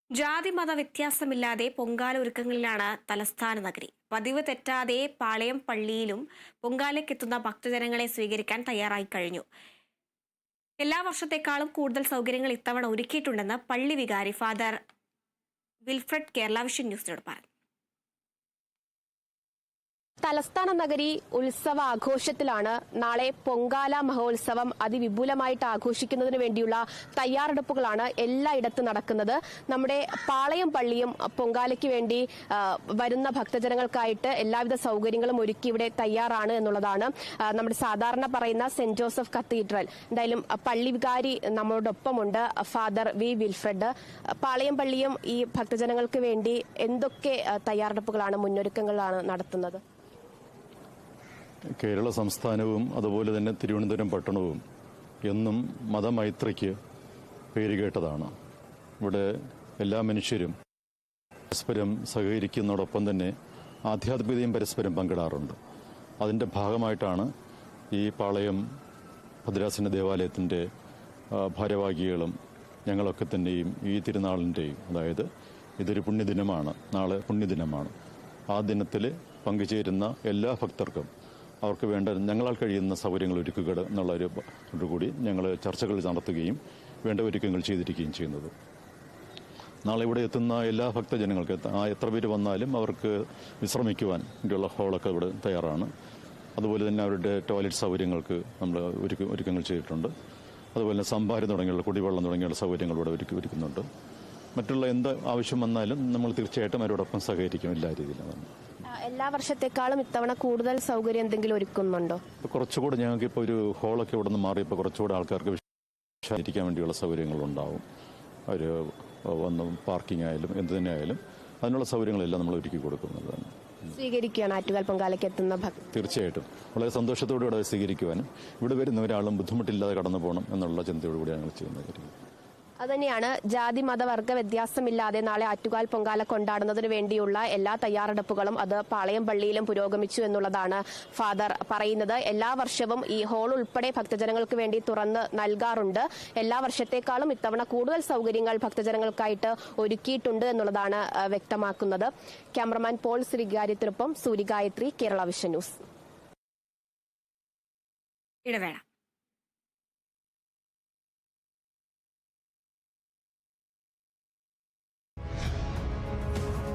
ജാതി മത വ്യത്യാസമില്ലാതെ പൊങ്കാല ഒരുക്കങ്ങളിലാണ് തലസ്ഥാന നഗരി. പതിവ് തെറ്റാതെ പാളയം പള്ളിയിലും പൊങ്കാലയ്ക്കെത്തുന്ന ഭക്തജനങ്ങളെ സ്വീകരിക്കാൻ തയ്യാറായി കഴിഞ്ഞു. എല്ലാ വർഷത്തെക്കാളും കൂടുതൽ സൗകര്യങ്ങൾ ഇത്തവണ ഒരുക്കിയിട്ടുണ്ടെന്ന് പള്ളി വികാരി ഫാദർ വിൽഫ്രഡ് കേരള വിഷൻ ന്യൂസിനോട് പറഞ്ഞു. തലസ്ഥാന നഗരി ഉത്സവ ആഘോഷത്തിലാണ്. നാളെ പൊങ്കാല മഹോത്സവം അതിവിപുലമായിട്ട് ആഘോഷിക്കുന്നതിന് വേണ്ടിയുള്ള തയ്യാറെടുപ്പുകളാണ് എല്ലായിടത്തും നടക്കുന്നത്. നമ്മുടെ പാളയം പള്ളിയും പൊങ്കാലയ്ക്ക് വേണ്ടി വരുന്ന ഭക്തജനങ്ങൾക്കായിട്ട് എല്ലാവിധ സൗകര്യങ്ങളും ഒരുക്കി ഇവിടെ തയ്യാറാണ് എന്നുള്ളതാണ്. നമ്മുടെ സാധാരണ പറയുന്ന സെന്റ് ജോസഫ് കത്തീഡ്രൽ, എന്തായാലും പള്ളി വികാരി നമ്മളോടൊപ്പമുണ്ട്, ഫാദർ വി വിൽഫ്രഡ്. പാളയം പള്ളിയും ഈ ഭക്തജനങ്ങൾക്ക് വേണ്ടി എന്തൊക്കെ തയ്യാറെടുപ്പുകളാണ്, മുന്നൊരുക്കങ്ങളാണ് നടത്തുന്നത്? കേരള സംസ്ഥാനവും അതുപോലെ തന്നെ തിരുവനന്തപുരം പട്ടണവും എന്നും മതമൈത്രിക്ക് പേരുകേട്ടതാണ്. ഇവിടെ എല്ലാ മനുഷ്യരും പരസ്പരം സഹകരിക്കുന്നതോടൊപ്പം തന്നെ ആധ്യാത്മികതയും പരസ്പരം പങ്കിടാറുണ്ട്. അതിൻ്റെ ഭാഗമായിട്ടാണ് ഈ പാളയം ഭദ്രാസന ദേവാലയത്തിൻ്റെ ഭാരവാഹികളും ഞങ്ങളൊക്കെ തന്നെയും ഈ തിരുനാളിൻ്റെയും, അതായത് ഇതൊരു പുണ്യദിനമാണ്, നാളെ പുണ്യദിനമാണ്, ആ ദിനത്തിൽ പങ്കുചേരുന്ന എല്ലാ ഭക്തർക്കും അവർക്ക് വേണ്ട ഞങ്ങളാൽ കഴിയുന്ന സൗകര്യങ്ങൾ ഒരുക്കുക എന്നുള്ളൊരു ഞങ്ങൾ ചർച്ചകൾ നടത്തുകയും വേണ്ട ഒരുക്കങ്ങൾ ചെയ്തിരിക്കുകയും ചെയ്യുന്നത്. നാളെ ഇവിടെ എത്തുന്ന എല്ലാ ഭക്തജനങ്ങൾക്ക് എത്ര പേര് വന്നാലും അവർക്ക് വിശ്രമിക്കുവാൻ വേണ്ടിയുള്ള ഹോളൊക്കെ ഇവിടെ തയ്യാറാണ്. അതുപോലെ തന്നെ അവരുടെ ടോയ്ലറ്റ് സൗകര്യങ്ങൾക്ക് നമ്മൾ ഒരുക്കങ്ങൾ ചെയ്തിട്ടുണ്ട്. അതുപോലെ തന്നെ സംഭാരം തുടങ്ങിയുള്ള കുടിവെള്ളം തുടങ്ങിയുള്ള സൗകര്യങ്ങൾ ഇവിടെ ഒരുക്കുന്നുണ്ട്. മറ്റുള്ള എന്ത് ആവശ്യം വന്നാലും നമ്മൾ തീർച്ചയായിട്ടും അവരോടൊപ്പം സഹകരിക്കും എല്ലാ രീതിയിലും. എല്ലാ വർഷത്തെക്കാളും ഇത്തവണ കൂടുതൽ സൗകര്യം എന്തെങ്കിലും ഒരുക്കുന്നുണ്ടോ? കുറച്ചുകൂടെ ഞങ്ങൾക്ക് ഇപ്പോൾ ഒരു ഹോളൊക്കെ ഇവിടെ നിന്ന് മാറിയപ്പോൾ കുറച്ചുകൂടെ ആൾക്കാർക്ക് വിശ്വസിക്കാൻ വേണ്ടിയുള്ള സൗകര്യങ്ങളുണ്ടാവും. അവർ വന്ന് പാർക്കിംഗ് ആയാലും എന്ത് തന്നെ ആയാലും അതിനുള്ള സൗകര്യങ്ങളെല്ലാം നമ്മൾ ഒരുക്കി കൊടുക്കുന്നതാണ്. സ്വീകരിക്കുകയാണ് ആറ്റുകാൽ പൊങ്കാലയ്ക്ക് എത്തുന്ന ഭക്തർ. തീർച്ചയായിട്ടും വളരെ സന്തോഷത്തോടുകൂടെ സ്വീകരിക്കുവാനും ഇവിടെ വരുന്ന ഒരാളും ബുദ്ധിമുട്ടില്ലാതെ കടന്നു പോകണം എന്നുള്ള ചിന്തയോടുകൂടി ഞങ്ങൾ ചെയ്യുന്നത്. അതുതന്നെയാണ്, ജാതി മതവർഗ വ്യത്യാസമില്ലാതെ നാളെ ആറ്റുകാൽ പൊങ്കാല കൊണ്ടാടുന്നതിന് വേണ്ടിയുള്ള എല്ലാ തയ്യാറെടുപ്പുകളും അത് പാളയം പള്ളിയിലും പുരോഗമിച്ചു എന്നുള്ളതാണ് ഫാദർ പറയുന്നത്. എല്ലാ വർഷവും ഈ ഹോൾ ഉൾപ്പെടെ ഭക്തജനങ്ങൾക്ക് വേണ്ടി തുറന്ന് നൽകാറുണ്ട്. എല്ലാ വർഷത്തെക്കാളും ഇത്തവണ കൂടുതൽ സൗകര്യങ്ങൾ ഭക്തജനങ്ങൾക്കായിട്ട് ഒരുക്കിയിട്ടുണ്ട് എന്നുള്ളതാണ് വ്യക്തമാക്കുന്നത്. ക്യാമറമാൻ പോൾ ശ്രീകാര്യത്തിനൊപ്പം സൂര്യഗായത്രി, കേരള വിഷൻ ന്യൂസ്. ഇടവേള.